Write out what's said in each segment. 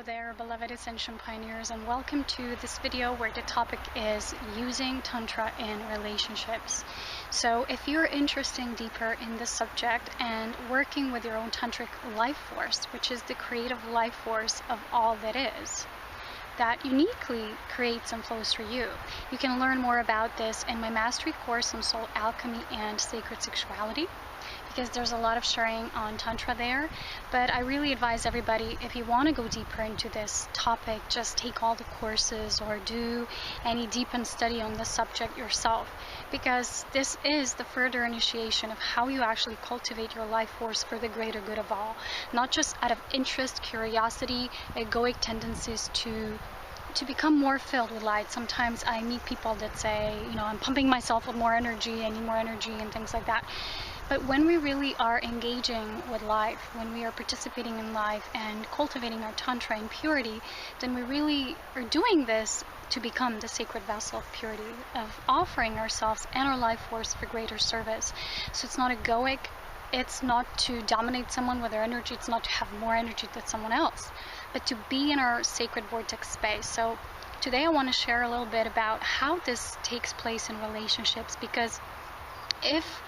Hello there, beloved Ascension pioneers, and welcome to this video where the topic is using Tantra in relationships. So if you're interested deeper in this subject and working with your own Tantric life force, which is the creative life force of all that is, that uniquely creates and flows through you. You can learn more about this in my mastery course on soul alchemy and sacred sexuality, because there's a lot of sharing on Tantra there. But I really advise everybody, if you want to go deeper into this topic, just take all the courses or do any deepened study on the subject yourself, because this is the further initiation of how you actually cultivate your life force for the greater good of all, not just out of interest, curiosity, egoic tendencies to become more filled with light. Sometimes I meet people that say, I'm pumping myself with more energy, I need more energy and things like that. But when we really are engaging with life, when we are participating in life and cultivating our Tantra in purity, then we really are doing this to become the sacred vessel of purity, of offering ourselves and our life force for greater service. So it's not egoic, it's not to dominate someone with our energy, it's not to have more energy than someone else, but to be in our sacred vortex space. So today I want to share a little bit about how this takes place in relationships, because if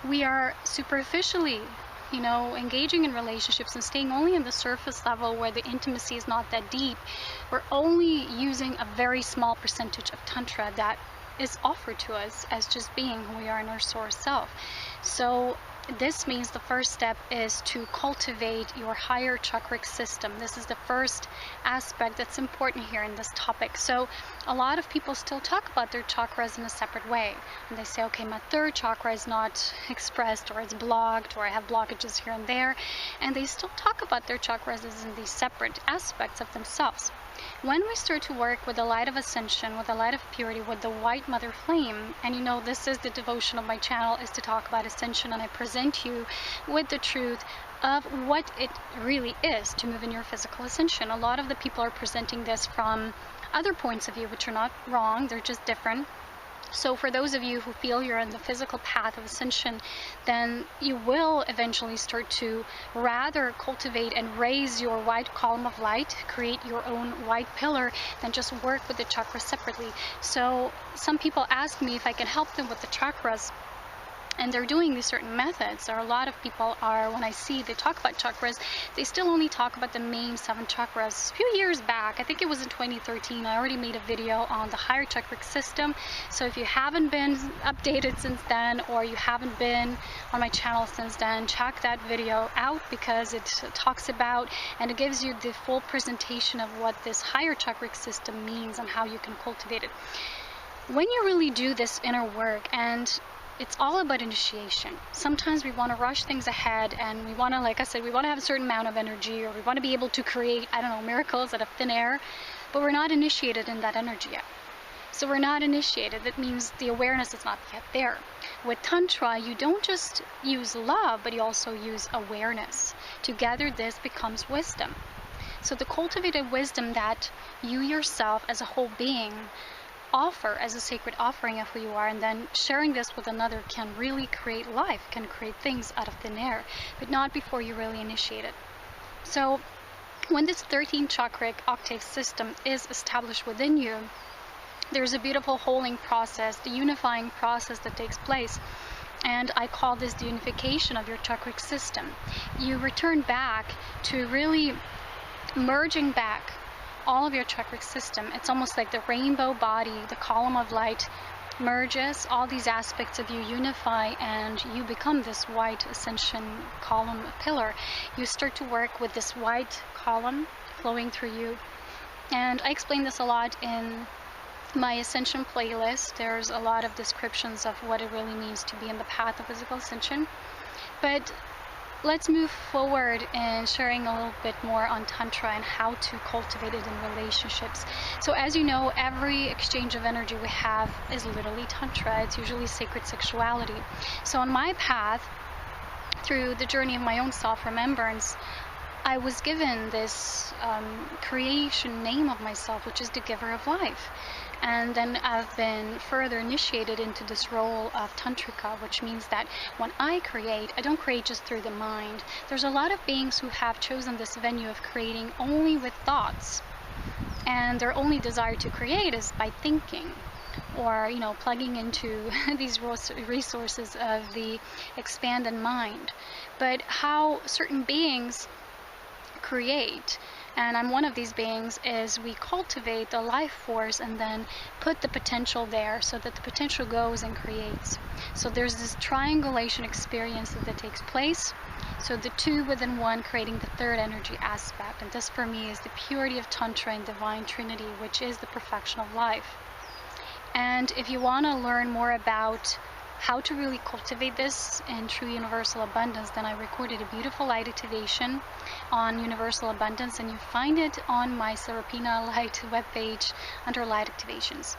we are superficially, engaging in relationships and staying only on the surface level where the intimacy is not that deep, we're only using a very small percentage of Tantra that is offered to us as just being who we are in our source self. So this means the first step is to cultivate your higher chakric system. This is the first aspect that's important here in this topic. So a lot of people still talk about their chakras in a separate way. And they say, okay, my third chakra is not expressed, or it's blocked, or I have blockages here and there. And they still talk about their chakras as in these separate aspects of themselves. When we start to work with the light of ascension, with the light of purity, with the white mother flame, and this is the devotion of my channel, is to talk about ascension, and I present you with the truth of what it really is to move in your physical ascension. A lot of the people are presenting this from other points of view, which are not wrong, they're just different. So for those of you who feel you're on the physical path of ascension, then you will eventually start to rather cultivate and raise your white column of light, create your own white pillar, than just work with the chakras separately. So some people ask me if I can help them with the chakras, and they're doing these certain methods. There are a lot of people when I see they talk about chakras, they still only talk about the main 7 chakras. A few years back, I think it was in 2013, I already made a video on the higher chakric system. So if you haven't been updated since then, or you haven't been on my channel since then, check that video out, because it talks about and it gives you the full presentation of what this higher chakric system means and how you can cultivate it. When you really do this inner work, and it's all about initiation. Sometimes we want to rush things ahead, and we want to, like I said, we want to have a certain amount of energy, or we want to be able to create, miracles out of thin air, but we're not initiated in that energy yet. So we're not initiated. That means the awareness is not yet there. With Tantra, you don't just use love, but you also use awareness. Together, this becomes wisdom. So the cultivated wisdom that you yourself as a whole being offer as a sacred offering of who you are, and then sharing this with another, can really create life, can create things out of thin air, but not before you really initiate it. So when this 13 chakric octave system is established within you, there's a beautiful holding process, the unifying process that takes place, and I call this the unification of your chakric system. You return back to really merging back all of your chakric system. It's almost like the rainbow body, the column of light merges, all these aspects of you unify, and you become this white ascension column pillar. You start to work with this white column flowing through you. And I explain this a lot in my Ascension playlist. There's a lot of descriptions of what it really means to be in the path of physical ascension. But let's move forward in sharing a little bit more on Tantra and how to cultivate it in relationships. So as you know, every exchange of energy we have is literally Tantra. It's usually sacred sexuality. So on my path, through the journey of my own self-remembrance, I was given this creation name of myself, which is the giver of life. And then I've been further initiated into this role of Tantrika, which means that when I create, I don't create just through the mind. There's a lot of beings who have chosen this venue of creating only with thoughts. And their only desire to create is by thinking, or plugging into these resources of the expanded mind. But how certain beings create, and I'm one of these beings, is we cultivate the life force and then put the potential there so that the potential goes and creates. So there's this triangulation experience that takes place. So the two within one creating the third energy aspect. And this for me is the purity of Tantra and Divine Trinity, which is the perfection of life. And if you want to learn more about how to really cultivate this in true universal abundance, then I recorded a beautiful light activation on universal abundance, and you find it on my Serapina Light webpage under light activations.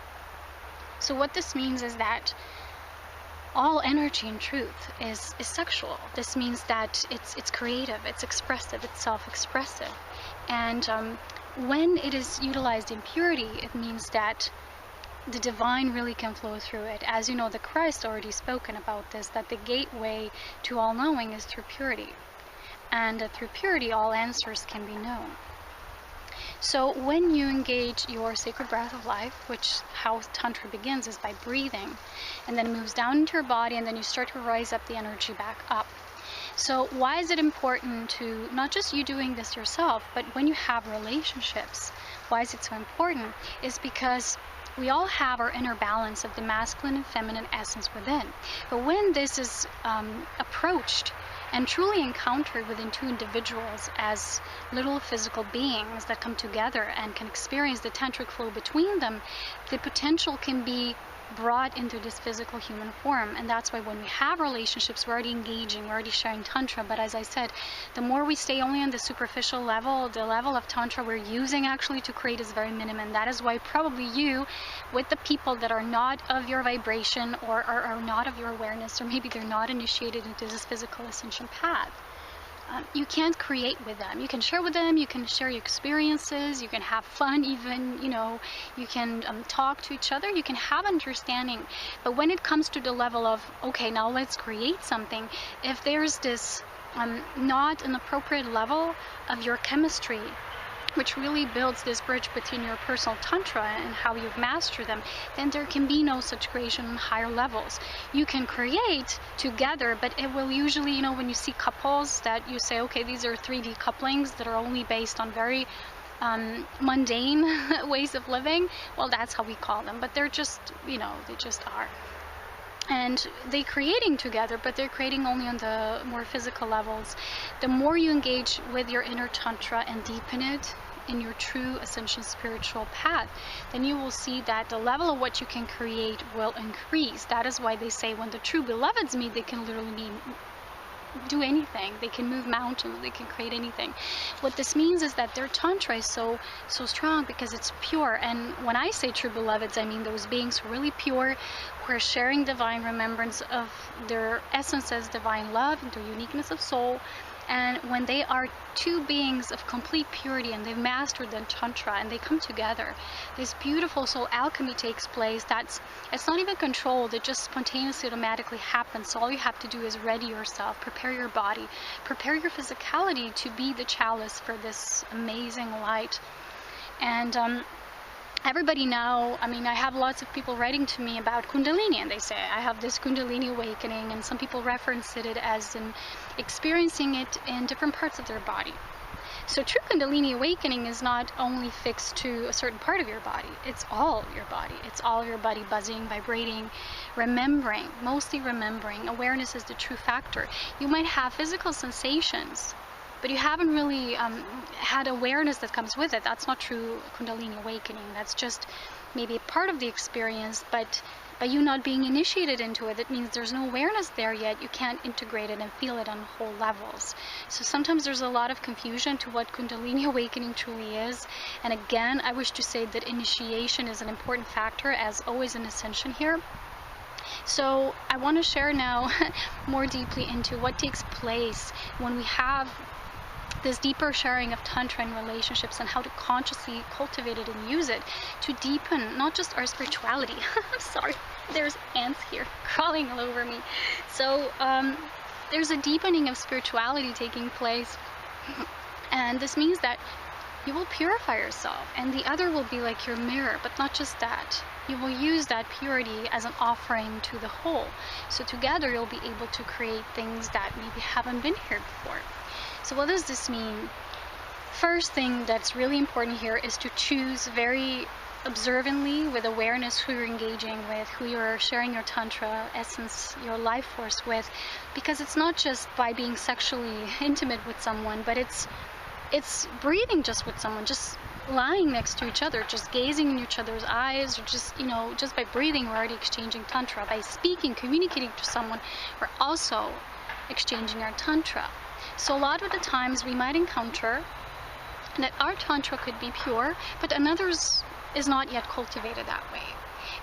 So what this means is that all energy in truth is sexual. This means that it's creative, it's expressive, it's self-expressive. And when it is utilized in purity, it means that the divine really can flow through it. As you know, the Christ already spoken about this, that the gateway to all knowing is through purity. And through purity, all answers can be known. So when you engage your sacred breath of life, which how Tantra begins is by breathing, and then it moves down into your body, and then you start to rise up the energy back up. So why is it important to, not just you doing this yourself, but when you have relationships, why is it so important? Is because we all have our inner balance of the masculine and feminine essence within. But when this is approached and truly encountered within two individuals as little physical beings that come together and can experience the tantric flow between them, the potential can be brought into this physical human form. And that's why when we have relationships, we're already engaging, we're already sharing Tantra. But as I said, the more we stay only on the superficial level, the level of Tantra we're using actually to create is very minimum. That is why probably you, with the people that are not of your vibration or are not of your awareness, or maybe they're not initiated into this physical ascension path, you can't create with them. You can share with them, you can share your experiences, you can have fun even, you can talk to each other, you can have understanding. But when it comes to the level of, okay, now let's create something, if there's this not an appropriate level of your chemistry, which really builds this bridge between your personal Tantra and how you've mastered them, then there can be no such creation on higher levels. You can create together, but it will usually, when you see couples that you say, okay, these are 3D couplings that are only based on very mundane ways of living, well, that's how we call them. But they're just, they just are. And they're creating together, but they're creating only on the more physical levels. The more you engage with your inner Tantra and deepen it in your true ascension spiritual path, then you will see that the level of what you can create will increase. That is why they say when the true beloveds meet, they can literally do anything. They can move mountains, they can create anything. What this means is that their Tantra is so strong because it's pure. And when I say true beloveds, I mean those beings who are really pure, who are sharing divine remembrance of their essence as divine love and their uniqueness of soul. And when they are two beings of complete purity and they've mastered the Tantra and they come together, this beautiful soul alchemy takes place. It's not even controlled, it just spontaneously, automatically happens. So all you have to do is ready yourself, prepare your body, prepare your physicality to be the chalice for this amazing light. And everybody now, I have lots of people writing to me about Kundalini, and they say, I have this Kundalini awakening, and some people reference it as in experiencing it in different parts of their body. So true Kundalini awakening is not only fixed to a certain part of your body, it's all your body. It's all of your body buzzing, vibrating, remembering, mostly remembering. Awareness is the true factor. You might have physical sensations, but you haven't really had awareness that comes with it. That's not true Kundalini awakening. That's just maybe a part of the experience, but by you not being initiated into it, it means there's no awareness there yet. You can't integrate it and feel it on whole levels. So sometimes there's a lot of confusion to what Kundalini awakening truly is. And again, I wish to say that initiation is an important factor, as always in Ascension here. So I want to share now more deeply into what takes place when we have this deeper sharing of Tantra in relationships and how to consciously cultivate it and use it to deepen not just our spirituality. I'm sorry, there's ants here crawling all over me. So there's a deepening of spirituality taking place, and this means that you will purify yourself, and the other will be like your mirror. But not just that, you will use that purity as an offering to the whole. So together you'll be able to create things that maybe haven't been here before. So what does this mean? First thing that's really important here is to choose very observantly, with awareness, who you're engaging with, who you're sharing your Tantra essence, your life force with, because it's not just by being sexually intimate with someone, but it's breathing just with someone, just lying next to each other, just gazing in each other's eyes, or just, just by breathing, we're already exchanging Tantra. By speaking, communicating to someone, we're also exchanging our Tantra. So a lot of the times we might encounter that our Tantra could be pure, but another's is not yet cultivated that way.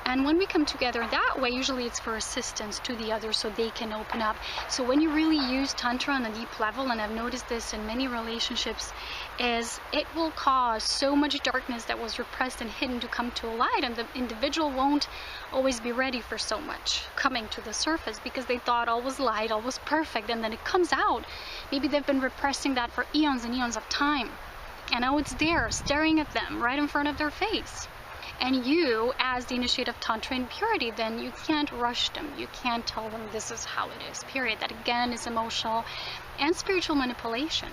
And when we come together that way, usually it's for assistance to the other so they can open up. So when you really use Tantra on a deep level, and I've noticed this in many relationships, is it will cause so much darkness that was repressed and hidden to come to a light, and the individual won't always be ready for so much coming to the surface because they thought all was light, all was perfect, and then it comes out. Maybe they've been repressing that for eons and eons of time, and now it's there, staring at them right in front of their face. And you, as the initiate of Tantra in purity, then you can't rush them. You can't tell them this is how it is, period. That again is emotional and spiritual manipulation.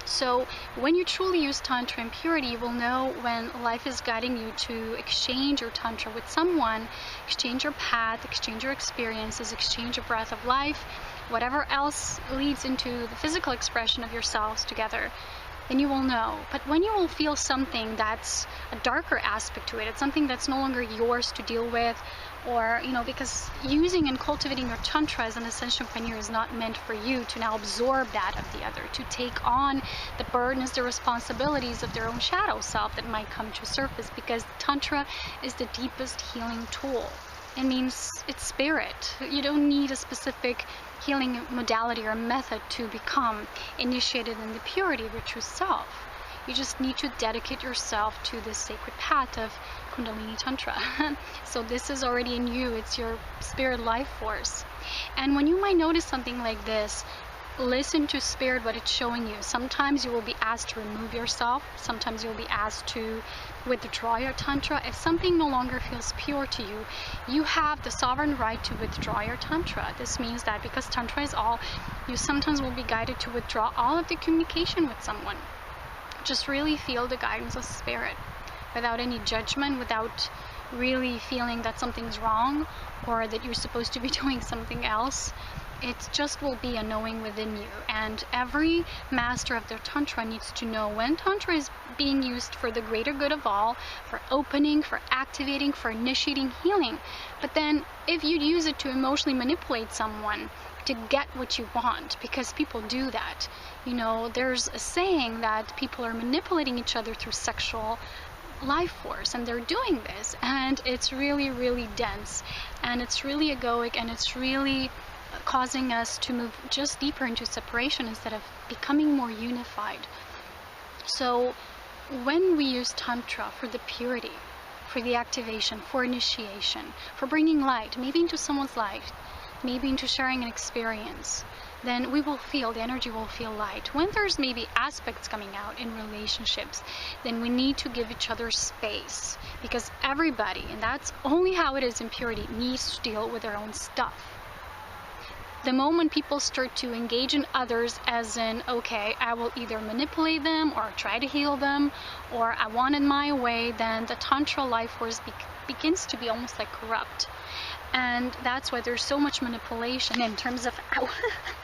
So when you truly use Tantra in purity, you will know when life is guiding you to exchange your Tantra with someone, exchange your path, exchange your experiences, exchange your breath of life, whatever else leads into the physical expression of yourselves together. Then you will know. But when you will feel something that's a darker aspect to it, it's something that's no longer yours to deal with, or, because using and cultivating your Tantra as an Ascension pioneer is not meant for you to now absorb that of the other, to take on the burdens, the responsibilities of their own shadow self that might come to surface, because Tantra is the deepest healing tool. It means it's spirit. You don't need a specific healing modality or method to become initiated in the purity of your true self. You just need to dedicate yourself to this sacred path of Kundalini Tantra. So this is already in you. It's your spirit life force. And when you might notice something like this, listen to spirit, what it's showing you. Sometimes you will be asked to remove yourself. Sometimes you'll be asked to withdraw your Tantra. If something no longer feels pure to you, you have the sovereign right to withdraw your Tantra. This means that because Tantra is all, you sometimes will be guided to withdraw all of the communication with someone. Just really feel the guidance of spirit without any judgment, without really feeling that something's wrong or that you're supposed to be doing something else. It just will be a knowing within you. And every master of their Tantra needs to know when Tantra is being used for the greater good of all, for opening, for activating, for initiating healing. But then if you use it to emotionally manipulate someone to get what you want, because people do that. There's a saying that people are manipulating each other through sexual life force, and they're doing this, and it's really, really dense, and it's really egoic, and it's really causing us to move just deeper into separation instead of becoming more unified. So when we use Tantra for the purity, for the activation, for initiation, for bringing light, maybe into someone's life, maybe into sharing an experience, then we will feel, the energy will feel light. When there's maybe aspects coming out in relationships, then we need to give each other space, because everybody, and that's only how it is in purity, needs to deal with their own stuff. The moment people start to engage in others as in, okay, I will either manipulate them or try to heal them, or I want it my way, then the Tantra life force begins to be almost like corrupt. And that's why there's so much manipulation in terms of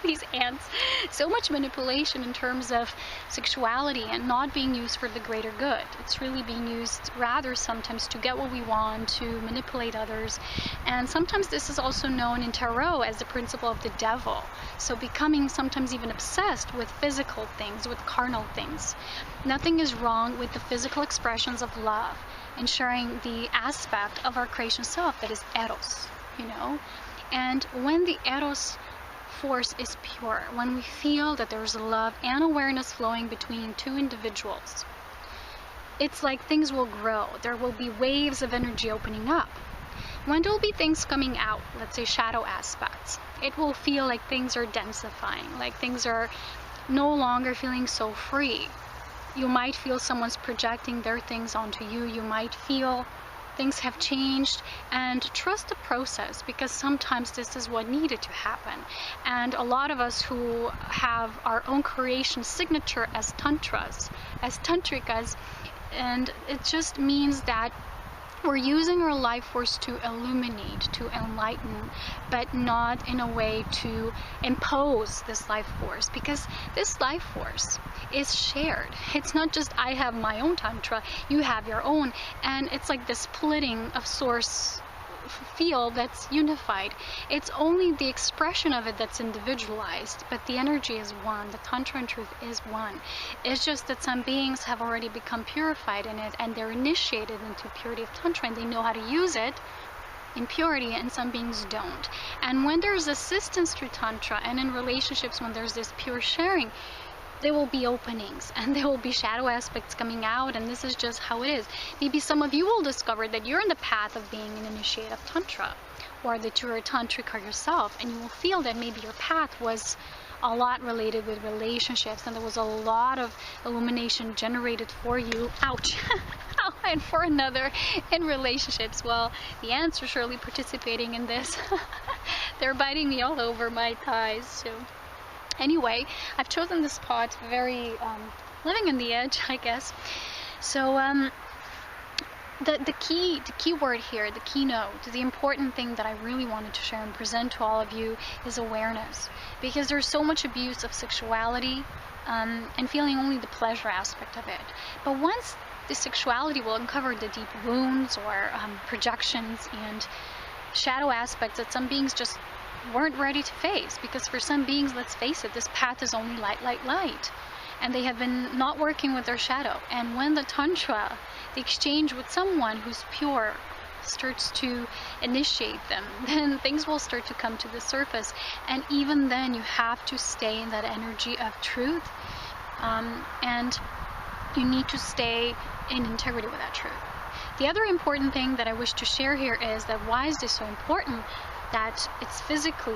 these ants, so much manipulation in terms of sexuality, and not being used for the greater good. It's really being used rather sometimes to get what we want, to manipulate others. And sometimes this is also known in tarot as the principle of the devil. So becoming sometimes even obsessed with physical things, with carnal things. Nothing is wrong with the physical expressions of love and sharing the aspect of our creation self that is eros. And when the eros force is pure, when we feel that there's love and awareness flowing between two individuals, it's like things will grow. There will be waves of energy opening up. When there will be things coming out, let's say shadow aspects, it will feel like things are densifying, like things are no longer feeling so free. You might feel someone's projecting their things onto you. You might feel things have changed, and trust the process, because sometimes this is what needed to happen. And a lot of us who have our own creation signature as tantras, as tantrikas, and it just means that we're using our life force to illuminate, to enlighten, but not in a way to impose this life force, because this life force is shared. It's not just I have my own tantra, you have your own, and it's like the splitting of source field that's unified. It's only the expression of it that's individualized, but the energy is one. The tantra in truth is one. It's just that some beings have already become purified in it, and they're initiated into purity of tantra, and they know how to use it in purity, and some beings don't. And when there's assistance through tantra, and in relationships when there's this pure sharing, there will be openings, and there will be shadow aspects coming out, and this is just how it is. Maybe some of you will discover that you're in the path of being an initiate of tantra, or that you're a tantrika yourself, and you will feel that maybe your path was a lot related with relationships, and there was a lot of illumination generated for you, ouch, and for another in relationships. Well, the ants are surely participating in this. They're biting me all over my thighs, so anyway, I've chosen this spot very living on the edge, I guess. So the key word here, the keynote, the important thing that I really wanted to share and present to all of you is awareness, because there's so much abuse of sexuality and feeling only the pleasure aspect of it. But once the sexuality will uncover the deep wounds or projections and shadow aspects that some beings just weren't ready to face, because for some beings, let's face it, this path is only light, light, light, and they have been not working with their shadow. And when the tantra, the exchange with someone who's pure, starts to initiate them, then things will start to come to the surface. And even then, you have to stay in that energy of truth, and you need to stay in integrity with that truth. The other important thing that I wish to share here is that why is this so important that it's physically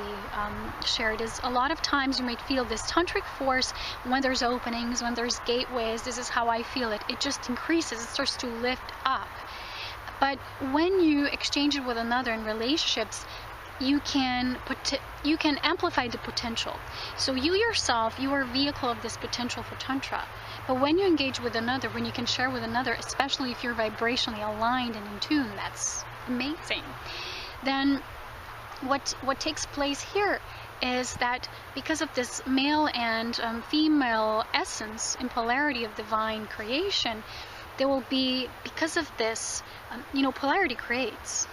shared is a lot of times you might feel this tantric force when there's openings, when there's gateways. This is how I feel it. It just increases. It starts to lift up. But when you exchange it with another in relationships, you can amplify the potential. So you yourself, you are a vehicle of this potential for tantra. But when you engage with another, when you can share with another, especially if you're vibrationally aligned and in tune, that's amazing. Then what takes place here is that because of this male and female essence in polarity of divine creation, there will be, because of this, polarity creates.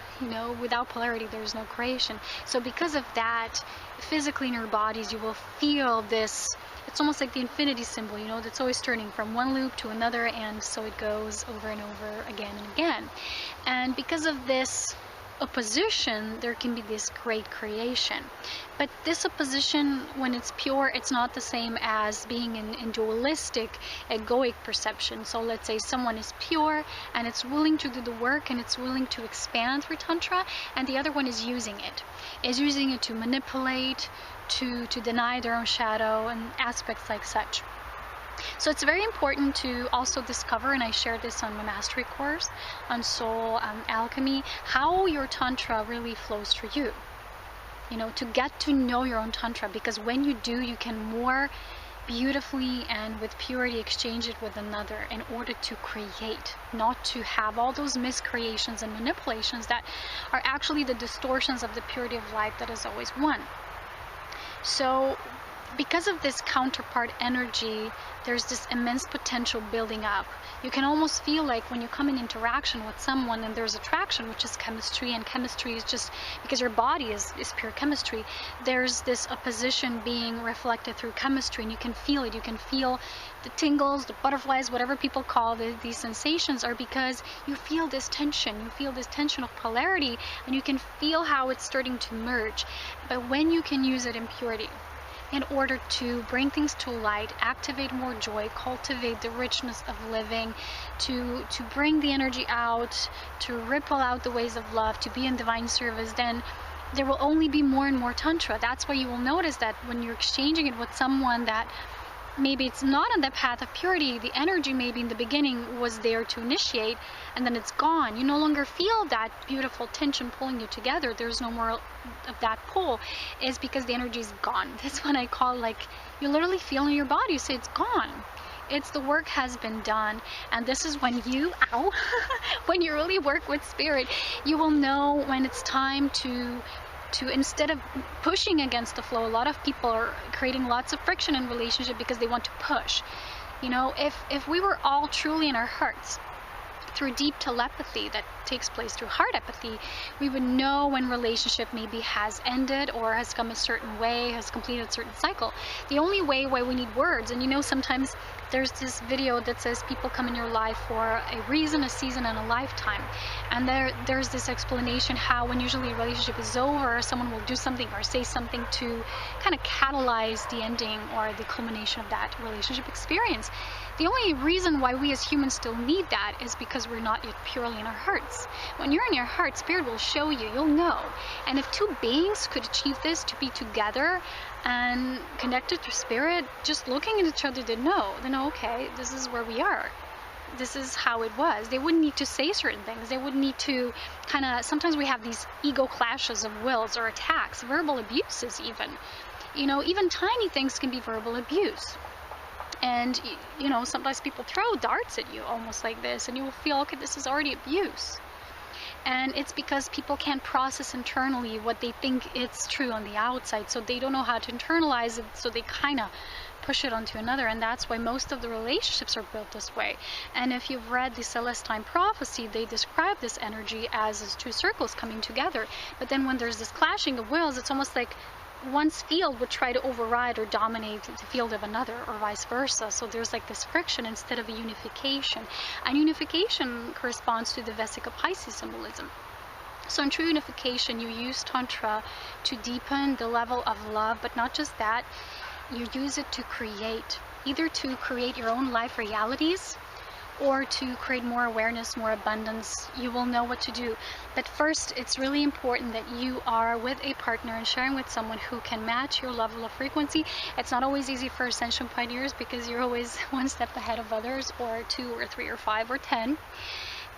Without polarity, there's no creation. So because of that, physically in your bodies, you will feel this, it's almost like the infinity symbol, that's always turning from one loop to another, and so it goes over and over again and again. And because of this opposition, there can be this great creation. But this opposition, when it's pure, it's not the same as being in dualistic, egoic perception. So let's say someone is pure and it's willing to do the work and it's willing to expand through tantra, and the other one is using it to manipulate, to deny their own shadow and aspects like such. So it's very important to also discover, and I shared this on my mastery course on soul alchemy, how your tantra really flows for you. To get to know your own tantra, because when you do, you can more beautifully and with purity exchange it with another in order to create, not to have all those miscreations and manipulations that are actually the distortions of the purity of life that is always one. So because of this counterpart energy, there's this immense potential building up. You can almost feel like when you come in interaction with someone and there's attraction, which is chemistry, and chemistry is just because your body is pure chemistry. There's this opposition being reflected through chemistry, and you can feel it. You can feel the tingles, the butterflies, whatever people call these sensations, are because you feel this tension. You feel this tension of polarity, and you can feel how it's starting to merge. But when you can use it in purity, in order to bring things to light, activate more joy, cultivate the richness of living, to bring the energy out, to ripple out the ways of love, to be in divine service, then there will only be more and more Tantra. That's why you will notice that when you're exchanging it with someone that maybe it's not on the path of purity, the energy maybe in the beginning was there to initiate, and then it's gone. You no longer feel that beautiful tension pulling you together. There's no more of that pull, is because the energy is gone. That's what I call, like, you literally feel in your body. You say it's gone. It's the work has been done. And this is when you, when you really work with spirit, you will know when it's time to instead of pushing against the flow. A lot of people are creating lots of friction in relationship because they want to push. You know, if we were all truly in our hearts, through deep telepathy that takes place through heart empathy, we would know when relationship maybe has ended or has come a certain way, has completed a certain cycle. The only way why we need words, and you know, sometimes there's this video that says people come in your life for a reason, a season, and a lifetime. And there's this explanation how when usually a relationship is over, someone will do something or say something to kind of catalyze the ending or the culmination of that relationship experience. The only reason why we as humans still need that is because we're not yet purely in our hearts. When you're in your heart, spirit will show you, you'll know. And if two beings could achieve this, to be together and connected to spirit, just looking at each other, they know, okay, this is where we are. This is how it was. They wouldn't need to say certain things. They wouldn't need to kind of, sometimes we have these ego clashes of wills or attacks, verbal abuses even. You know, even tiny things can be verbal abuse. And, you know, sometimes people throw darts at you almost like this, and you will feel, okay, this is already abuse. And it's because people can't process internally what they think it's true on the outside, so they don't know how to internalize it, so they kind of push it onto another. And that's why most of the relationships are built this way. And if you've read the Celestine prophecy, they describe this energy as two circles coming together. But then when there's this clashing of wills, it's almost like one's field would try to override or dominate the field of another, or vice versa. So there's like this friction instead of a unification. And unification corresponds to the Vesica Pisces symbolism. So in true unification, you use Tantra to deepen the level of love, but not just that, you use it to create, either to create your own life realities, or to create more awareness, more abundance. You will know what to do. But first, it's really important that you are with a partner and sharing with someone who can match your level of frequency. It's not always easy for Ascension pioneers because you're always one step ahead of others, or 2 or 3 or 5 or 10.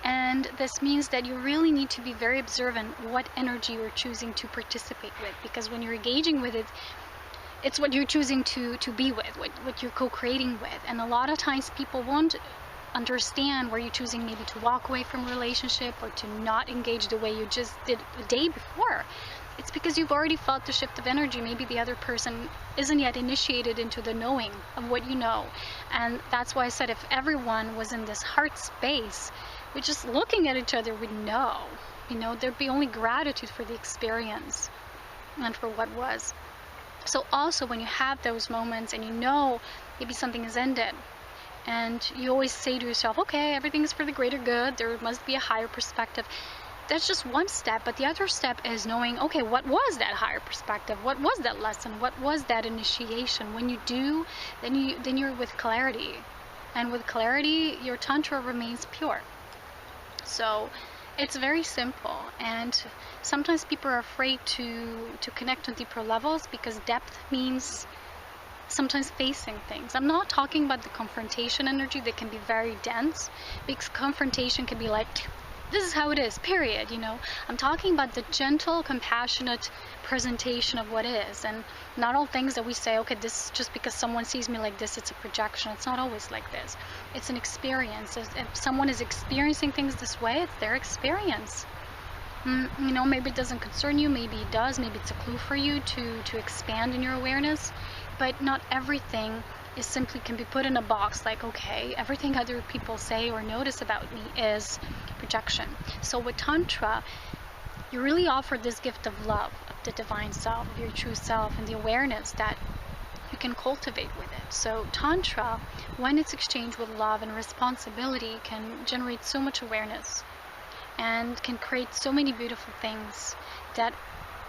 And this means that you really need to be very observant what energy you're choosing to participate with, because when you're engaging with it, it's what you're choosing to be with, what you're co-creating with. And a lot of times people won't understand where you're choosing maybe to walk away from a relationship or to not engage the way you just did the day before. It's because you've already felt the shift of energy. Maybe the other person isn't yet initiated into the knowing of what you know. And that's why I said if everyone was in this heart space, we're just looking at each other, we'd know. You know, there'd be only gratitude for the experience and for what was. So also when you have those moments and you know maybe something has ended, and you always say to yourself, okay, everything is for the greater good, there must be a higher perspective. That's just one step, but the other step is knowing, okay, what was that higher perspective? What was that lesson? What was that initiation? When you do, then you're with clarity. And with clarity, your Tantra remains pure. So it's very simple. And sometimes people are afraid to connect on deeper levels because depth means sometimes facing things. I'm not talking about the confrontation energy that can be very dense, because confrontation can be like, this is how it is, period, you know. I'm talking about the gentle, compassionate presentation of what is, and not all things that we say, okay, this just because someone sees me like this, it's a projection. It's not always like this. It's an experience. If someone is experiencing things this way, it's their experience. You know, maybe it doesn't concern you, maybe it does, maybe it's a clue for you to expand in your awareness. but not everything is simply can be put in a box like, okay, everything other people say or notice about me is projection. So with Tantra, you really offer this gift of love, of the divine self, of your true self, and the awareness that you can cultivate with it. So Tantra, when it's exchanged with love and responsibility, can generate so much awareness and can create so many beautiful things that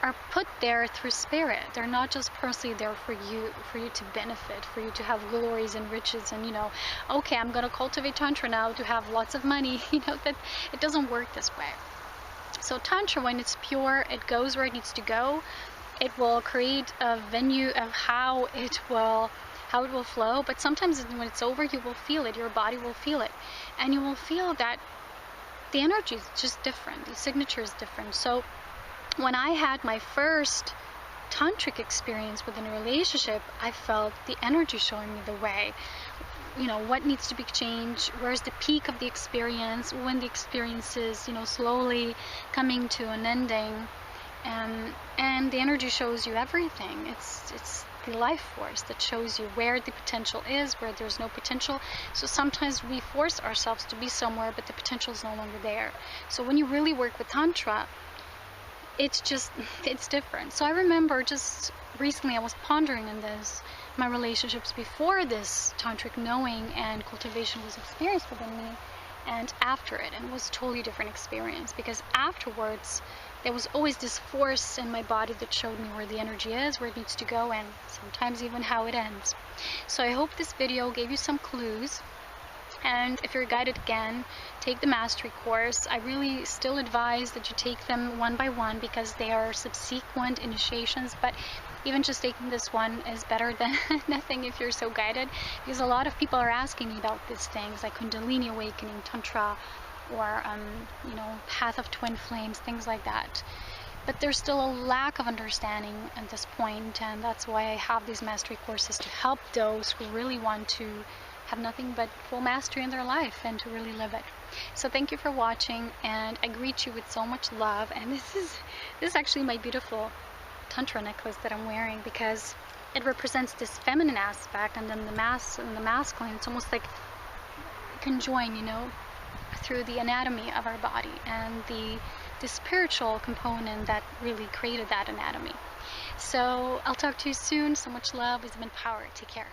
are put there through spirit. They're not just personally there for you to benefit, for you to have glories and riches and, okay, I'm going to cultivate Tantra now to have lots of money. That it doesn't work this way. So Tantra, when it's pure, it goes where it needs to go. It will create a venue of how it will flow, but sometimes when it's over, you will feel it, your body will feel it, and you will feel that the energy is just different, the signature is different. So when I had my first tantric experience within a relationship, I felt the energy showing me the way, what needs to be changed, where's the peak of the experience, when the experience is, slowly coming to an ending. And the energy shows you everything. It's the life force that shows you where the potential is, where there's no potential. So sometimes we force ourselves to be somewhere, but the potential is no longer there. So when you really work with Tantra, it's different. So I remember just recently I was pondering on this, my relationships before this tantric knowing and cultivation was experienced within me, and after it, and it was a totally different experience, because afterwards there was always this force in my body that showed me where the energy is, where it needs to go, and sometimes even how it ends. So I hope this video gave you some clues. And if you're guided again, take the mastery course. I really still advise that you take them one by one, because they are subsequent initiations, but even just taking this one is better than nothing if you're so guided, because a lot of people are asking me about these things like Kundalini awakening, Tantra, or Path of Twin Flames, things like that. But there's still a lack of understanding at this point, and that's why I have these mastery courses to help those who really want to have nothing but full mastery in their life and to really live it. So thank you for watching, and I greet you with so much love. And this is actually my beautiful Tantra necklace that I'm wearing, because it represents this feminine aspect, and then the masculine. It's almost like it can join, through the anatomy of our body and the spiritual component that really created that anatomy. So I'll talk to you soon. So much love, wisdom, and power. Take care.